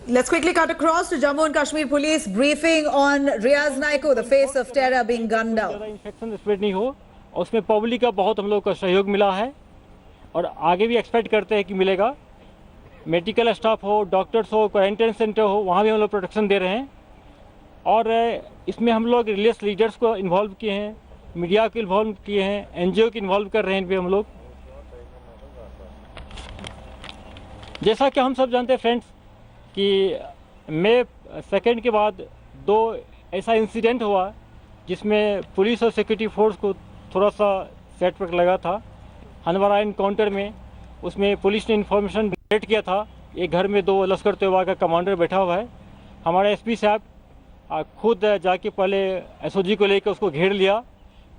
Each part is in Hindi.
Let's quickly cut across to Jammu and Kashmir Police briefing on Riaz Naiko, the face of terror being gunned down. Infection spread नहीं हो और उसमें पब्लिक का बहुत हम लोग का सहयोग मिला है और आगे भी एक्सपेक्ट करते हैं कि मिलेगा। मेडिकल स्टाफ हो, डॉक्टर्स हो, क्वारंटाइन सेंटर हो, वहाँ भी हम लोग प्रोटेक्शन दे रहे हैं और इसमें हम लोग रिलीजियस लीडर्स को इन्वॉल्व किए हैं, मीडिया को इन्वॉल्व किए हैं, एनजीओ को इन्वॉल्व कर रहे हैं इनमें हम लोग। जैसा कि हम सब जानते हैं फ्रेंड्स कि मई 2 के बाद 2 ऐसा इंसिडेंट हुआ जिसमें पुलिस और सिक्योरिटी फोर्स को थोड़ा सा सेटबैक लगा था। हंदवाड़ा इनकाउंटर में उसमें पुलिस ने इन्फॉर्मेशन गेट किया था, एक घर में 2 लश्कर तैयबा का कमांडर बैठा हुआ है। हमारे एसपी साहब खुद जाके पहले एसओजी को लेकर उसको घेर लिया,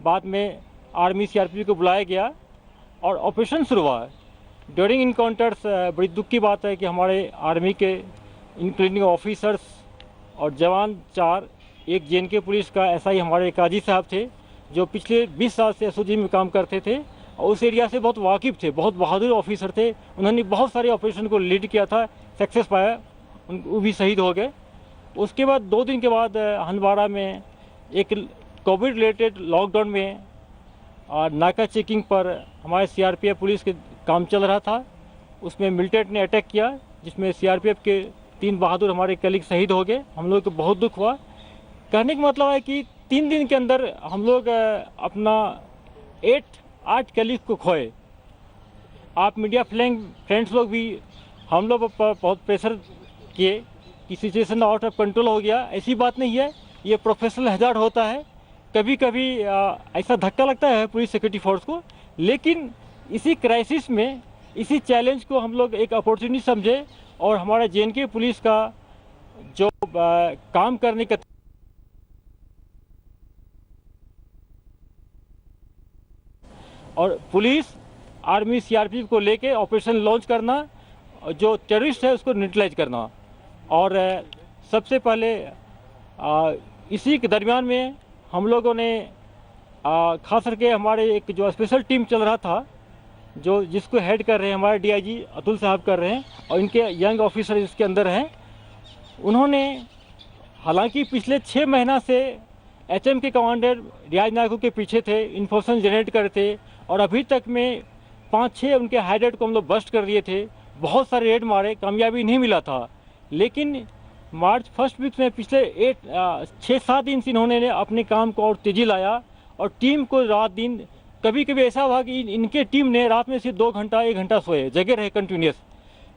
बाद में आर्मी सीआरपीएफ को बुलाया गया और ऑपरेशन शुरू हुआ। ड्यूरिंग इनकाउंटर्स बड़ी दुख की बात है कि हमारे आर्मी के इंक्लूडिंग ऑफिसर्स और जवान 4, एक जेएनके पुलिस का एसआई हमारे काजी साहब थे जो पिछले 20 साल से एसओजी में काम करते थे और उस एरिया से बहुत वाकिफ़ थे, बहुत बहादुर ऑफिसर थे। उन्होंने बहुत सारे ऑपरेशन को लीड किया था, सक्सेस पाया, वो भी शहीद हो गए। उसके बाद 2 दिन के बाद हंदवाड़ा में एक कोविड रिलेटेड लॉकडाउन में नाका चेकिंग पर हमारे सीआरपीएफ पुलिस के काम चल रहा था, उसमें मिलिटेंट ने अटैक किया जिसमें सीआरपीएफ के 3 बहादुर हमारे कलीग शहीद हो गए। हम लोग को बहुत दुख हुआ। कहने का मतलब है कि 3 दिन के अंदर हम लोग अपना 8 कलीग को खोए। आप मीडिया फ्रेंड्स लोग भी हम लोग पर बहुत प्रेशर किए कि सिचुएशन आउट ऑफ कंट्रोल हो गया। ऐसी बात नहीं है, ये प्रोफेशनल हैजार्ड होता है। कभी कभी ऐसा धक्का लगता है पुलिस सिक्योरिटी फोर्स को, लेकिन इसी क्राइसिस में, इसी चैलेंज को हम लोग एक अपॉर्चुनिटी समझे और हमारा जेएनके पुलिस का जो काम करने का और पुलिस आर्मी सीआरपीएफ को लेके ऑपरेशन लॉन्च करना, जो टेररिस्ट है उसको न्यूट्रलाइज करना। और सबसे पहले इसी के दरमियान में हम लोगों ने खास करके हमारे एक जो स्पेशल टीम चल रहा था जो जिसको हेड कर रहे हैं हमारे डीआईजी अतुल साहब कर रहे हैं और इनके यंग ऑफिसर इसके अंदर हैं। उन्होंने हालांकि पिछले 6 महीना से एचएम के कमांडर रियाज नायको के पीछे थे, इन्फॉर्मेशन जनरेट कर थे और अभी तक में 5-6 उनके हाइडेड को हम लोग बस्ट कर दिए थे। बहुत सारे रेड मारे, कामयाबी नहीं मिला था, लेकिन मार्च फर्स्ट वीक में पिछले 6-7 दिन से इन्होंने अपने काम को और तेज़ी लाया और टीम को रात दिन, कभी कभी ऐसा हुआ कि इनके टीम ने रात में सिर्फ 2 घंटा 1 घंटा सोए, जगह रहे कंटिन्यूस,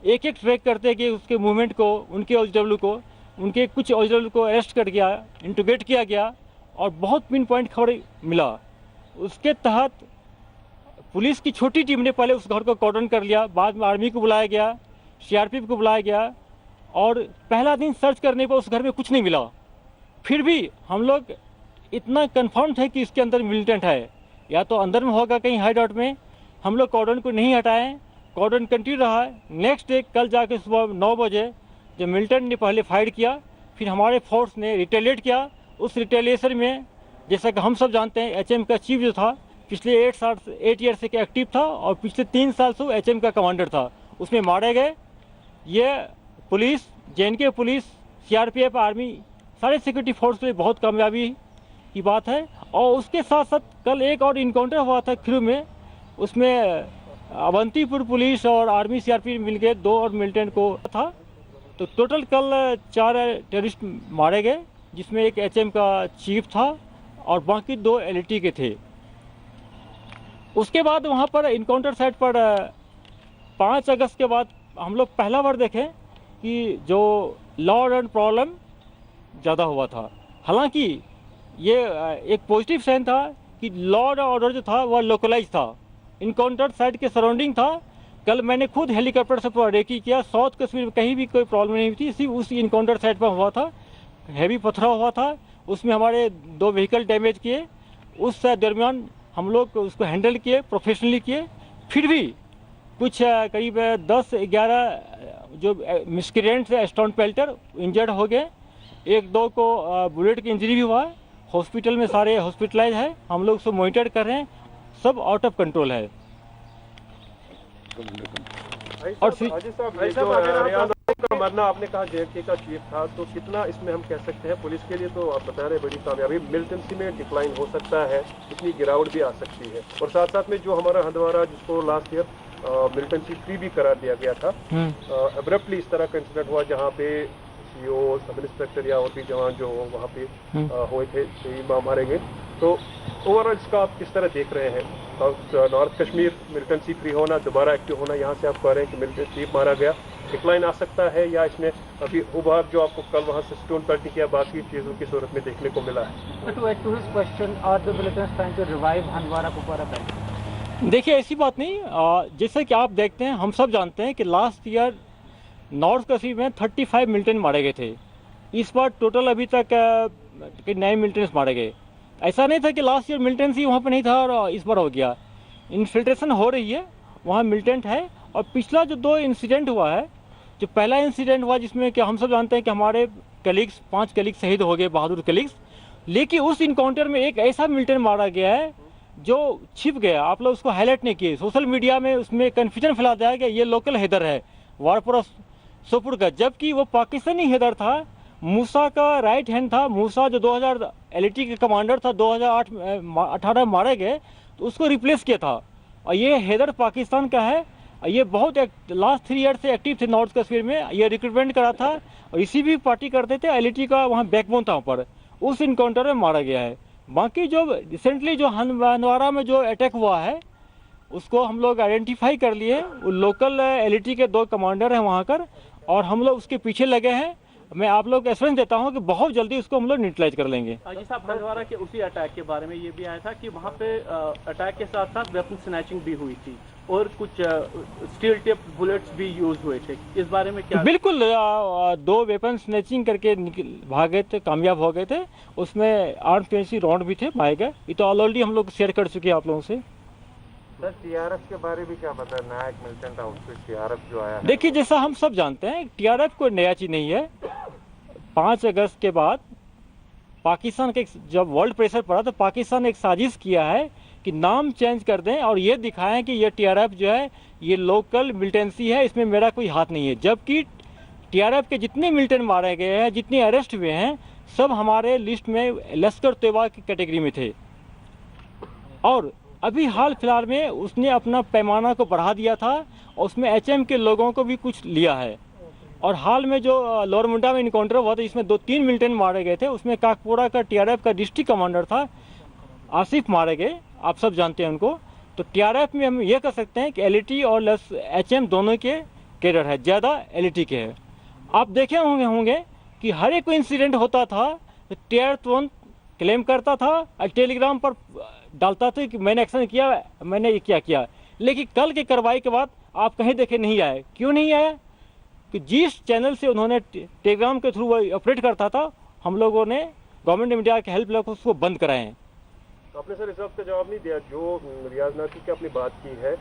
एक ट्रैक करते कि उसके मूवमेंट को, उनके ओजीडब्ल्यू को, उनके कुछ ओजीडब्ल्यू को अरेस्ट कर गया, इंटीग्रेट किया गया और बहुत पिन पॉइंट खबर मिला। उसके तहत पुलिस की छोटी टीम ने पहले उस घर को कॉर्डन कर लिया, बाद में आर्मी को बुलाया गया, सीआरपीएफ को बुलाया गया और पहला दिन सर्च करने पर उस घर में कुछ नहीं मिला। फिर भी हम लोग इतना कन्फर्म थे कि इसके अंदर मिलिटेंट है, या तो अंदर में होगा कहीं हाइड आउट में। हम लोग कॉर्डन को नहीं हटाएं, कॉर्डन कंटिन्यू रहा। नेक्स्ट डे कल जाके सुबह 9 बजे जब मिलिटेंट ने पहले फायर किया, फिर हमारे फोर्स ने रिटेलिएट किया। उस रिटेलिएशन में जैसा कि हम सब जानते हैं एचएम का चीफ जो था पिछले 8 ईयर से एक्टिव था और पिछले 3 साल से एचएम का कमांडर था, उसमें मारे गए। ये police, JNK police, CRPF, army, सारे सिक्योरिटी फोर्स के लिए बहुत कामयाबी की बात है। और उसके साथ साथ कल एक और इनकाउंटर हुआ था खिरू में, उसमें अवंतीपुर पुलिस और आर्मी सीआरपीएफ मिलकर 2 और मिलिटेंट को था। तो टोटल कल 4 टेररिस्ट मारे गए, जिसमें एक एचएम का चीफ था और बाकी 2 एलटी के थे। उसके बाद वहाँ पर इनकाउंटर साइट पर 5 अगस्त के बाद हम लोग पहला बार देखें कि जो लॉ एंड प्रॉब्लम ज़्यादा हुआ था। हालांकि ये एक पॉजिटिव साइन था कि लॉ एंड ऑर्डर जो था वह लोकलाइज था, इनकाउंटर साइट के सराउंडिंग था। कल मैंने खुद हेलीकॉप्टर से पूरा रेकी किया, साउथ कश्मीर में कहीं भी कोई प्रॉब्लम नहीं थी, सिर्फ उस इनकाउंटर साइट पर हुआ था। हैवी पथराव हुआ था, उसमें हमारे 2 व्हीकल डैमेज किए। उस दरमियान हम लोग उसको हैंडल किए, प्रोफेशनली किए। फिर भी कुछ करीब 10-11 जो मिस्क्रिएंट्स है, स्टोन पेल्टर, इंजर्ड हो गए। 1-2 को बुलेट की इंजरी भी हुआ है, हॉस्पिटल में सारे हॉस्पिटलाइज है। हम लोग उसको मॉनिटर कर रहे हैं, सब आउट ऑफ कंट्रोल है। और का मरना आपने कहा जेएनके का चीफ था, तो कितना इसमें हम कह सकते हैं पुलिस के लिए तो आप बता रहे हैं बड़ी कामयाबी, मिलिटेंसी में डिक्लाइन हो सकता है, इतनी गिरावट भी आ सकती है, और साथ साथ में जो हमारा हंदवारा जिसको लास्ट ईयर मिलिटेंसी फ्री भी करार दिया गया था, अब्रप्टली इस तरह का इंसिडेंट हुआ जहाँ पे सीओ, सब इंस्पेक्टर या और भी जवान जो वहाँ पे हुए थे, मारे गए। तो ओवरऑल इसका आप किस तरह देख रहे हैं? नॉर्थ कश्मीर मिलिटेंसी फ्री होना, दोबारा एक्टिव होना, यहाँ से आप कह रहे हैं कि मिलिटेंसी चीफ मारा गया, डिक्लाइन आ सकता है, या इसमें अभी उभार जो आपको कल वहाँ से स्टोन पेल्टिंग या बाकी चीज़ों की सूरत में देखने को मिला है? To his question, are the militants trying to revive Handwara Kupwara belt? देखिए ऐसी बात नहीं, जैसे कि आप देखते हैं, हम सब जानते हैं कि लास्ट ईयर नॉर्थ कश्मीर में 35 मिलिटेंट मारे गए थे। इस बार टोटल अभी तक 9 मिलिटेंट्स मारे गए। ऐसा नहीं था कि लास्ट ईयर मिलिटेंट ही वहाँ पे नहीं था और इस बार हो गया। इन्फिल्ट्रेशन हो रही है, वहाँ मिलिटेंट है। और पिछला जो 2 इंसिडेंट हुआ है, जो पहला इंसिडेंट हुआ जिसमें कि हम सब जानते हैं कि हमारे कलीग्स 5 कलीग्स शहीद हो गए, बहादुर कलीग्स, लेकिन उस इनकाउंटर में एक ऐसा मिलिटेंट मारा गया है जो छिप गया। आप लोग उसको हाईलाइट नहीं किए, सोशल मीडिया में उसमें कन्फ्यूजन फैला दिया कि ये लोकल हैदर है वारपुरा सोपुर का, जबकि वो पाकिस्तानी हैदर था, मूसा का राइट हैंड था। मूसा जो 2000 एलटी के कमांडर था, 2018 मारे गए, तो उसको रिप्लेस किया था। और ये हैदर पाकिस्तान का है। ये बहुत लास्ट 3 ईयर से एक्टिव थे नॉर्थ कश्मीर में, ये रिक्रूटमेंट करा था और इसी भी पार्टी करते थे। एलटी का वहाँ बैकबोन था, वहाँ पर उस इनकाउंटर में मारा गया है। बाकी जो रिसेंटली जो हंदवारा में जो अटैक हुआ है, उसको हम लोग आइडेंटिफाई कर लिए। वो लोकल एलटी के 2 कमांडर हैं वहाँ कर, और हम लोग उसके पीछे लगे हैं। मैं आप लोग एश्योरेंस देता हूं कि बहुत जल्दी उसको हम लोग न्यूट्रलाइज कर लेंगे। जी साहब, हंदवारा के उसी अटैक के बारे में ये भी आया था कि वहाँ पे अटैक के साथ साथ वेपन स्नैचिंग भी हुई थी और कुछ स्टील टिप बुलेट्स भी यूज हुए थे। इस बारे में क्या? बिल्कुल, 2 वेपन स्नैचिंग करके भागे थे, कामयाब हो गए थे। उसमें 8 राउंड भी थे मारे गए। ये तो ऑलरेडी हम लोग शेयर कर चुके हैं आप लोगों से। सर, टीआरएफ के बारे में क्या पता है? नायक मिलिटेंट आउटफिट टीआरएफ जो आया है, देखिए जैसा हम सब जानते हैं, टीआरएफ कोई नया चीज़ नहीं है। 5 अगस्त के बाद पाकिस्तान के जब वर्ल्ड प्रेशर पड़ा तो पाकिस्तान ने एक साजिश किया है कि नाम चेंज कर दें और ये दिखाएं कि ये टीआरएफ जो है ये लोकल मिलिटेंसी है, इसमें मेरा कोई हाथ नहीं है। जबकि टीआरएफ के जितने मिलिटेंट मारे गए हैं, जितने अरेस्ट हुए हैं, सब हमारे लिस्ट में लश्कर तैयबा की कैटेगरी में थे। और अभी हाल फिलहाल में उसने अपना पैमाना को बढ़ा दिया था और उसमें एचएम के लोगों को भी कुछ लिया है। और हाल में जो लोअर मुंडा में इनकाउंटर हुआ था, इसमें 2-3 मिलिटेंट मारे गए थे। उसमें काकपुरा का टीआरएफ का डिस्ट्रिक्ट कमांडर था, आसिफ मारे गए, आप सब जानते हैं उनको। तो टीआरएफ में हम ये कह सकते हैं कि एलईटी और एचएम दोनों के कैडर है, ज़्यादा एलईटी के है। आप देखे होंगे कि हर एक इंसिडेंट होता था तो टीआर तुरंत क्लेम करता था और टेलीग्राम पर डालता था कि मैंने एक्शन किया, मैंने ये क्या किया। लेकिन कल की कार्रवाई के बाद आप कहीं देखे नहीं आए। क्यों नहीं आया? कि जिस चैनल से उन्होंने टेलीग्राम के थ्रू ऑपरेट करता था, हम लोगों ने गवर्नमेंट इंडिया के हेल्प लेकर उसको बंद कराए हैं। तो आपने सर इस वक्त का जवाब नहीं दिया। जो रियाज नाइकू की अपनी बात की है,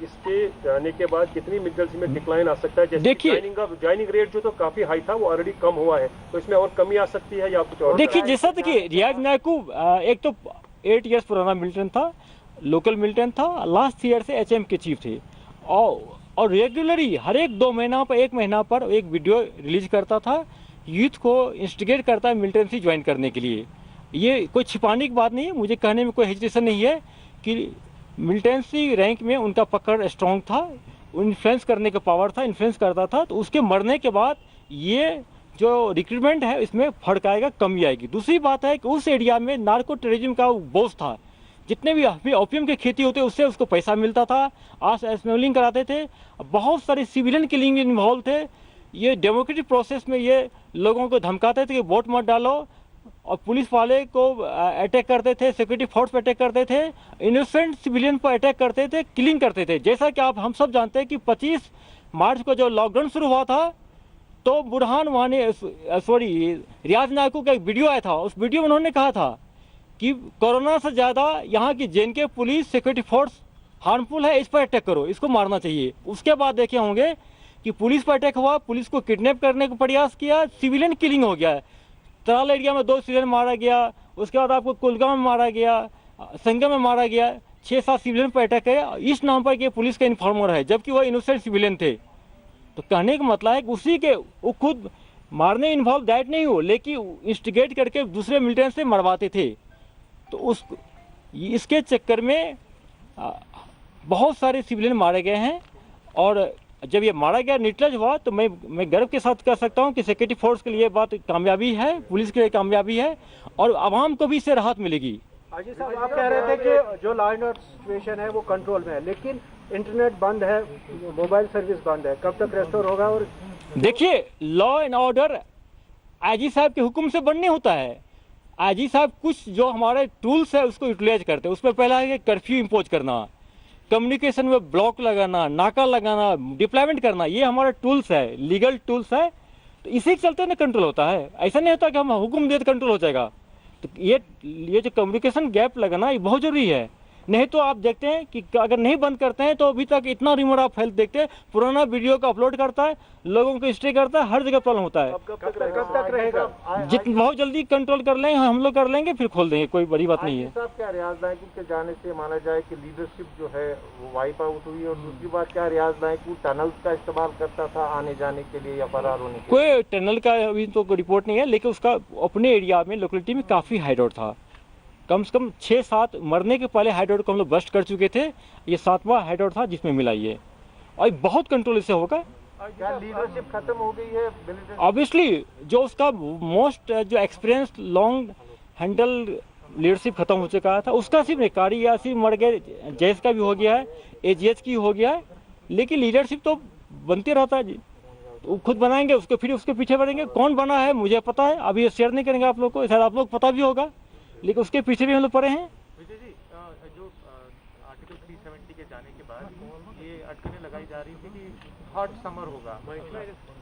इसके जाने के बाद कितनी मिलिटेंसी में डिक्लाइन आ सकता है? जैसे देखिए, ज्वाइनिंग रेट जो तो काफी हाई था, वो ऑलरेडी कम हुआ है, तो इसमें और कमी आ सकती है या कुछ और? देखिए जैसा देखिए, रियाज नाइकू एक तो 8 ईयर्स पुराना मिलिटेंट था, लोकल मिलिटेंट था, लास्ट ईयर से एचएम के चीफ थे, और रेगुलरली हर एक 2 महीना पर 1 महीना पर एक वीडियो रिलीज करता था, यूथ को इंस्टिगेट करता है मिलिटेंसी ज्वाइन करने के लिए। ये कोई छिपाने की बात नहीं है, मुझे कहने में कोई हेजिटेशन नहीं है कि मिलिटेंसी रैंक में उनका पकड़ स्ट्रॉन्ग था, इन्फ्लुएंस करने का पावर था, इन्फ्लुएंस करता था। तो उसके मरने के बाद ये जो रिक्रूटमेंट है इसमें फर्क आएगा, कमी आएगी। दूसरी बात है कि उस एरिया में नार्को टेररिज्म का बोझ था, जितने भी ओपियम की खेती होते उससे उसको पैसा मिलता था, स्मगलिंग कराते थे, बहुत सारे सिविलियन किलिंग इन्वॉल्व थे। ये डेमोक्रेटिक प्रोसेस में ये लोगों को धमकाते थे कि वोट मत डालो, और पुलिस वाले को अटैक करते थे, सिक्योरिटी फोर्स पर अटैक करते थे, इनोसेंट सिविलियन पर अटैक करते थे, किलिंग करते थे। जैसा कि हम सब जानते हैं कि 25 मार्च को जो लॉकडाउन शुरू हुआ था, तो बुरहान वानी रियाज नाइकू का एक वीडियो आया था। उस वीडियो में उन्होंने कहा था कि कोरोना से ज़्यादा यहाँ की JNK police security force harmful है, इस पर अटैक करो, इसको मारना चाहिए। उसके बाद देखे होंगे कि पुलिस पर अटैक हुआ, पुलिस को किडनैप करने का प्रयास किया, सिविलियन किलिंग हो गया। तराल एरिया में 2 सिविलियन मारा गया, उसके बाद आपको कुलगाम में मारा गया, संगम में मारा गया, 6-7 सिविलियन पर अटैक है, इस नाम पर कि पुलिस का इन्फॉर्मर है, जबकि वह इनोसेंट सिविलियन थे। तो कहने का मतलब है कि उसी के वो खुद मारने इन्वॉल्व दैट नहीं हो, लेकिन इंस्टिगेट करके दूसरे मिलिटेंट से मरवाते थे। तो इसके चक्कर में बहुत सारे सिविलियन मारे गए हैं। और जब ये मारा गया न्यूट्रलाइज हुआ तो मैं गर्व के साथ कह सकता हूँ कि सिक्योरिटी फोर्स के लिए बात कामयाबी है, पुलिस के लिए कामयाबी है और आवाम को भी इससे राहत मिलेगी। हाजी साहब, आप कह रहे थे कि जो लॉ एंड ऑर्डर सिचुएशन है वो कंट्रोल में है, लेकिन इंटरनेट बंद है, मोबाइल सर्विस बंद है, कब तक रेस्टोर होगा? और देखिए, लॉ एंड ऑर्डर आईजी साहब के हुक्म से बनने होता है। आईजी साहब कुछ जो हमारे टूल्स है उसको यूटिलाइज करते हैं। उसमें पहला है कि कर्फ्यू इम्पोज करना, कम्युनिकेशन में ब्लॉक लगाना, नाका लगाना, डिप्लॉयमेंट करना, ये हमारा टूल्स है, लीगल टूल्स है। तो इसी के चलते ना कंट्रोल होता है। ऐसा नहीं होता कि हम हुक्म दे तो कंट्रोल हो जाएगा। तो ये जो कम्युनिकेशन गैप लगाना ये बहुत जरूरी है। नहीं तो आप देखते हैं कि अगर नहीं बंद करते हैं तो अभी तक इतना रिमोट ऑफ हेल्थ देखते हैं, पुराना वीडियो को अपलोड करता है, लोगों को हिस्ट्री करता है, हर जगह प्रॉब्लम होता है। कब तक रहेगा? जितना बहुत जल्दी कंट्रोल कर लेंगे हम लोग कर लेंगे, फिर खोल देंगे, कोई बड़ी बात नहीं है। साहब, क्या रियाज नायकू के जाने से माना जाए कि लीडरशिप जो है वो वाइप आउट हुई? और दूसरी बात, क्या रियाज नायकू टनल्स का इस्तेमाल करता था आने जाने के लिए या फरार होने के लिए? कोई टनल का अभी तो कोई रिपोर्ट नहीं है, लेकिन उसका अपने एरिया में लोकेलिटी में काफ़ी हाइडआउट था। कम से कम 6-7 मरने के पहले हाइडआउट को हम लोग बस्ट कर चुके थे। ये 7वां हाइडआउट था जिसमें मिला ये, और बहुत कंट्रोल इससे होगा। क्या लीडरशिप खत्म हो गई है? ऑब्वियसली जो उसका मोस्ट जो एक्सपीरियंस लॉन्ग हैंडल लीडरशिप खत्म हो चुका था। उसका सिर्फ कारी यासिर मर गए, जैस का भी हो गया है, एजीएच की हो गया है, लेकिन लीडरशिप तो बनते रहता है जी। वो खुद बनाएंगे उसको, फिर उसके पीछे बढ़ेंगे। कौन बना है मुझे पता है, अभी ये शेयर नहीं करेंगे आप लोग को, शायद आप लोग पता भी होगा, लेकिन उसके पीछे भी हम लोग पड़े हैं। विजय जी, जो आर्टिकल 370 के जाने के बाद ये अटकलें लगाई जा रही थी कि हॉट समर होगा,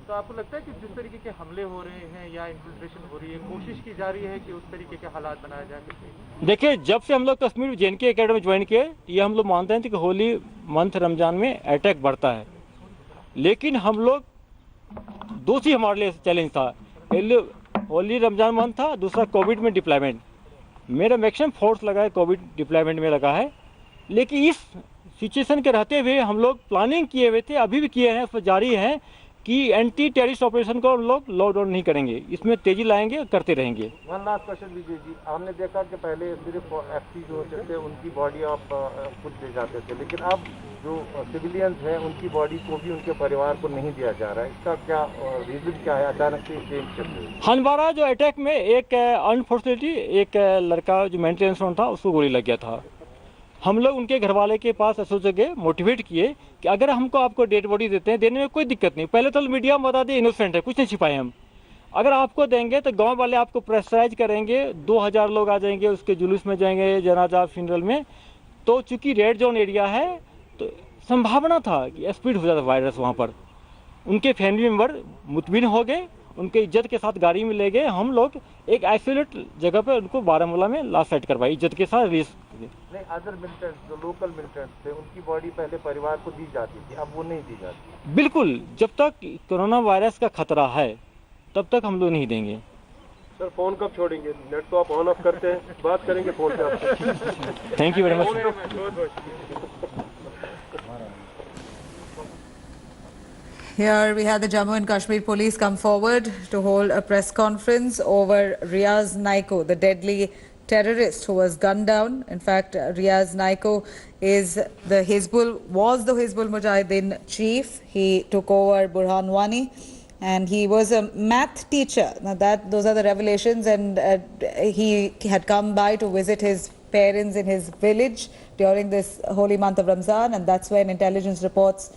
तो आपको लगता है कि जिस तरीके के हमले हो रहे हैं या इन्फिल्ट्रेशन हो रही है, कोशिश की जा रही है कि उस तरीके के हालात बनाए जाए? देखिए, जब से हम लोग कश्मीर JNK एकेडमी ज्वाइन किए, ये हम लोग मानते हैं कि होली मंथ रमजान में अटैक बढ़ता है, लेकिन हम लोग दो चीज हमारे लिए चैलेंज था। होली रमजान मंथ था, दूसरा कोविड में डिप्लॉयमेंट। मेरा मैक्सिमम फोर्स लगा है कोविड डिप्लॉयमेंट में लगा है, लेकिन इस सिचुएशन के रहते हुए हम लोग प्लानिंग किए हुए थे, अभी भी किए हैं, उस पर जारी है कि एंटी टेररिस्ट ऑपरेशन को हम लोग लॉकडाउन नहीं करेंगे, इसमें तेजी लाएंगे, करते रहेंगे। One last question Vijay ji, हमने देखा कि पहले सिर्फ FP जो होते थे उनकी बॉडी आप खुद ले जाते थे, लेकिन अब जो सिविलियंस हैं उनकी बॉडी को भी उनके परिवार को नहीं दिया जा रहा है। इसका क्या रीजन क्या है? अचानक से चेंज करते हैं। हंदवाड़ा जो अटैक में एक अनफॉर्चुनेटली एक लड़का जो मेंटेनेंस था उसको गोली लग गया था। हम लोग उनके घर वाले के पास सोच गए, मोटिवेट किए कि अगर हमको आपको डेड बॉडी देते हैं, देने में कोई दिक्कत नहीं। पहले तो मीडिया में बता दिए इनोसेंट है, कुछ नहीं छिपाए हम। अगर आपको देंगे तो गांव वाले आपको प्रेशराइज करेंगे, 2000 लोग आ जाएंगे, उसके जुलूस में जाएंगे, जनाजा फ्यूनरल में। तो चूंकि रेड जोन एरिया है तो संभावना था कि स्प्रेड हो जाता वायरस वहाँ पर। उनके फैमिली मेम्बर मुतमिन हो गए, उनके इज्जत के साथ गाड़ी में ले गए। हम लोग एक आइसोलेट जगह पर उनको बारामूला में लाश साइट करवाई, इज्जत के साथ रिलीज। नहीं, अदर मिलिटेंट्स जो लोकल मिलिटेंट्स थे उनकी बॉडी पहले परिवार को दी जाती थी, अब वो नहीं दी जाती। बिल्कुल, जब तक कोरोना वायरस का खतरा है तब तक हम लोग नहीं देंगे। सर, फोन कब छोड़ेंगे? नेट तो आप ऑन ऑफ करते हैं, बात करेंगे फोन पे आपसे। Thank you very much. Here we had the Jammu and Kashmir police come forward to hold a press conference over Riaz Naiko, the deadly terrorist who was gunned down. In fact, Riaz Naiko was the Hizbul Mujahideen chief. He took over Burhan Wani and he was a math teacher. Now those are the revelations, and he had come by to visit his parents in his village during this holy month of Ramzan, and that's when intelligence reports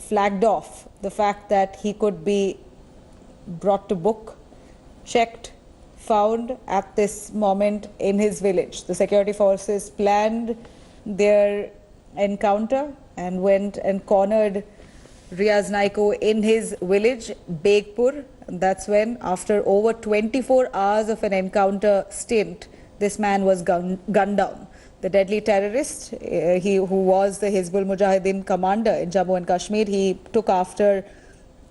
flagged off the fact that he could be brought to book, checked, found at this moment in his village. The security forces planned their encounter and went and cornered Riaz Naiko in his village, Begpur. And that's when, after over 24 hours of an encounter stint, this man was gunned down. The deadly terrorist, who was the Hizbul Mujahideen commander in Jammu and Kashmir, he took after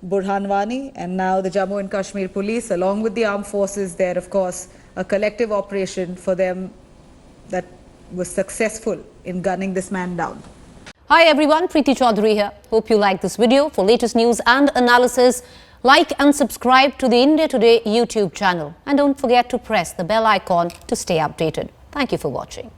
Burhan Wani, and now the Jammu and Kashmir police, along with the armed forces there, of course, a collective operation for them that was successful in gunning this man down. Hi everyone, Preeti Chaudhary here. Hope you like this video. For latest news and analysis, like and subscribe to the India Today YouTube channel. And don't forget to press the bell icon to stay updated. Thank you for watching.